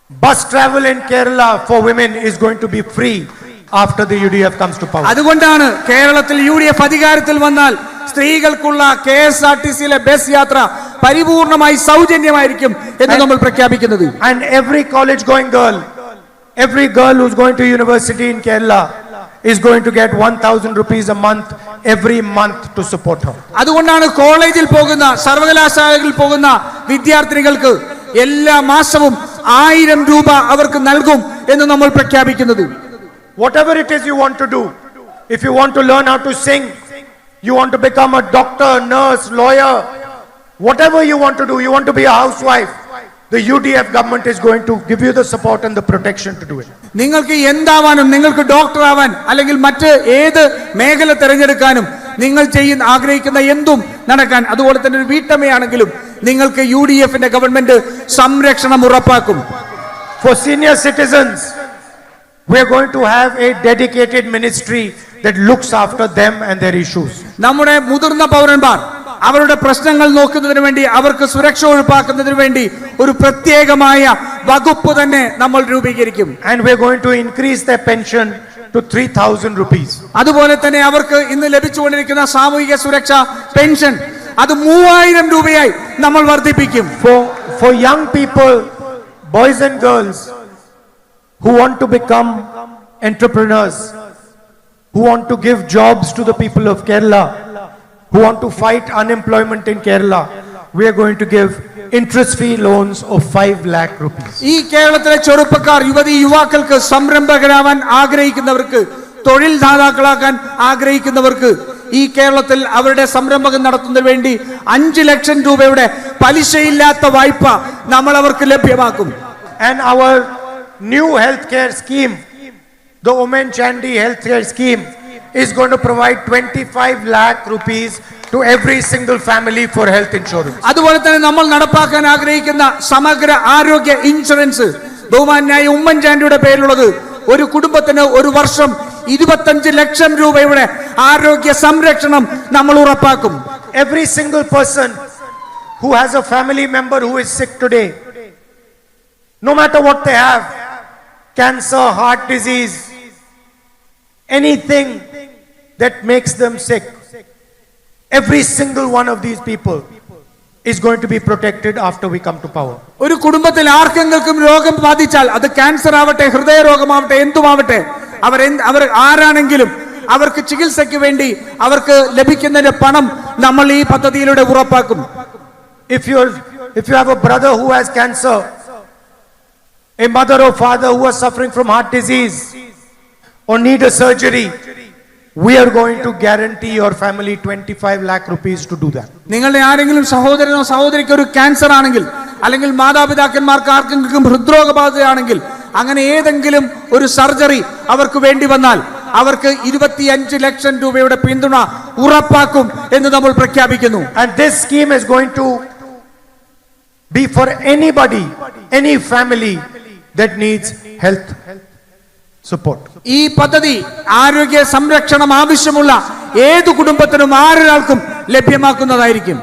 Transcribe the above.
Bus travel in Kerala for women is going to be free after the UDF comes to power. അതുകൊണ്ടാണ് കേരളത്തിൽ UDF അധികാരത്തിൽ വന്നാൽ സ്ത്രീകൾക്കുള്ള KSRTCയിലെ bus യാത്ര പരിപൂർണമായി സൗജന്യമായിരിക്കും എന്ന് നമ്മൾ പ്രഖ്യാപിക്കുന്നത്. And every college going girl, every girl who's going to university in Kerala is going to get 1,000 rupees a month every month to support her. അതുകൊണ്ടാണ് കോളേജിൽ പോകുന്ന സർവകലാശാലകളിൽ പോകുന്ന വിദ്യാർത്ഥിനികൾക്ക് എല്ലാ മാസവും 1000 രൂപ അവർക്ക് നൽകും എന്ന് നമ്മൾ പ്രഖ്യാപിക്കുന്നത്. Whatever it is you want to do, if you want to learn how to sing, you want to become a doctor, nurse, lawyer, whatever you want to do, you want to be a housewife, the UDF government is going to give you the support and the protection to do it. നിങ്ങൾക്ക് എന്താവാനും, നിങ്ങൾക്ക് doctor ആവാൻ അല്ലെങ്കിൽ മറ്റ് ഏത് മേഖല തിരഞ്ഞെടുക്കാനും, നിങ്ങൾ ആഗ്രഹിക്കുന്ന എന്തും നടക്കാൻ, അതുപോലെ തന്നെ ഒരു വീട്ടമ്മയാണെങ്കിലും നിങ്ങൾക്ക് UDFന്റെ ഗവൺമെന്റ് സംരക്ഷണം ഉറപ്പാക്കും. For senior citizens, we are going to have a dedicated ministry that looks after them and their issues. നമ്മുടെ മുതിർന്ന പൗരന്മാർ അവരുടെ പ്രശ്നങ്ങൾ നോക്കുന്നതിന് വേണ്ടി, അവർക്ക് സുരക്ഷ ഉറപ്പാക്കുന്നതിന് വേണ്ടി ഒരു പ്രത്യേകമായ വകുപ്പ് തന്നെ നമ്മൾ രൂപീകരിക്കും. And we are going to increase their pension to 3,000 rupees. അതുപോലെ തന്നെ അവർക്ക് ഇന്ന് ലഭിച്ചുകൊണ്ടിരിക്കുന്ന സാമൂഹിക സുരക്ഷ പെൻഷൻ അത് 3000 രൂപയായി നമ്മൾ വർദ്ധിപ്പിക്കും. For young people, boys and girls who want to become entrepreneurs, who want to give jobs to the people of Kerala, who want to fight unemployment in Kerala, we are going to give interest-free loans of 5 lakh rupees. ഈ കേരളത്തിലെ ചെറുപ്പക്കാർ, യുവാക്കൾക്ക്, സംരംഭകരാവാൻ ആഗ്രഹിക്കുന്നവർക്ക്, തൊഴിൽ ദാതാക്കളാക്കാൻ ആഗ്രഹിക്കുന്നവർക്ക് ഈ കേരളത്തിൽ അവരുടെ സംരംഭകം നടത്തുന്നതിന് വേണ്ടി 5 ലക്ഷം രൂപയുടെ പലിശയില്ലാത്ത വായ്പ നമ്മൾ അവർക്ക് ലഭ്യമാക്കും. And our new healthcare scheme, the Omen Chandy healthcare scheme, is going to provide 25 lakh rupees to every single family for health insurance. അതുപോലെ തന്നെ നമ്മൾ നടപ്പാക്കാൻ ആഗ്രഹിക്കുന്ന സമഗ്ര ആരോഗ്യ ഇൻഷുറൻസ് ബഹുമാന്യായ ഉമ്മൻചാണ്ടിയുടെ പേരിലുള്ളത് ഒരു കുടുംബത്തിന് ഒരു വർഷം 25 ലക്ഷം രൂപയുടെ ആരോഗ്യ സംരക്ഷണം നമ്മൾ ഉറപ്പാക്കും. Every single person who has a family member who is sick today, no matter what they have, cancer, heart disease, anything that makes them sick, every single one of these people is going to be protected after we come to power. ഒരു കുടുംബത്തിൽ ആർക്കെങ്കിലും രോഗം ബാധിച്ചാൽ, അത് cancer ആവട്ടെ, ഹൃദയ രോഗമാവട്ടെ, എന്തുമാവട്ടെ, അവർ ആരാണെങ്കിലും അവർക്ക് ചികിത്സയ്ക്ക് വേണ്ടി അവർക്ക് ലഭിക്കുന്നതിന്റെ പണം നമ്മൾ ഈ പദ്ധതിയിലൂടെ ഉറപ്പാക്കും. If you have a brother who has cancer, a mother or father who are suffering from heart disease or need a surgery, we are going to guarantee your family 25 lakh rupees to do that. നിങ്ങളുടെ ആരെങ്കിലും സഹോദരനോ സഹോദരിക്കോ ഒരു cancer ആണെങ്കിൽ, അല്ലെങ്കിൽ മാതാപിതാക്കന്മാർക്ക് ആർക്കെങ്കിലും ഹൃദ്രോഗബാധയാണെങ്കിൽ, അങ്ങനെ ഏതെങ്കിലും ഒരു surgery അവർക്ക് വേണ്ടി വന്നാൽ അവർക്ക് 25 ലക്ഷം രൂപയുടെ പിന്തുണ ഉറപ്പാക്കും എന്ന് നമ്മൾ പ്രഖ്യാപിക്കുന്നു. And this scheme is going to be for anybody, any family that needs health support. ഈ പദ്ധതി ആരോഗ്യ സംരക്ഷണം ആവശ്യമുള്ള ഏതു കുടുംബത്തിനും ആരൊരാൾക്കും ലഭ്യമാക്കുന്നതായിരിക്കും.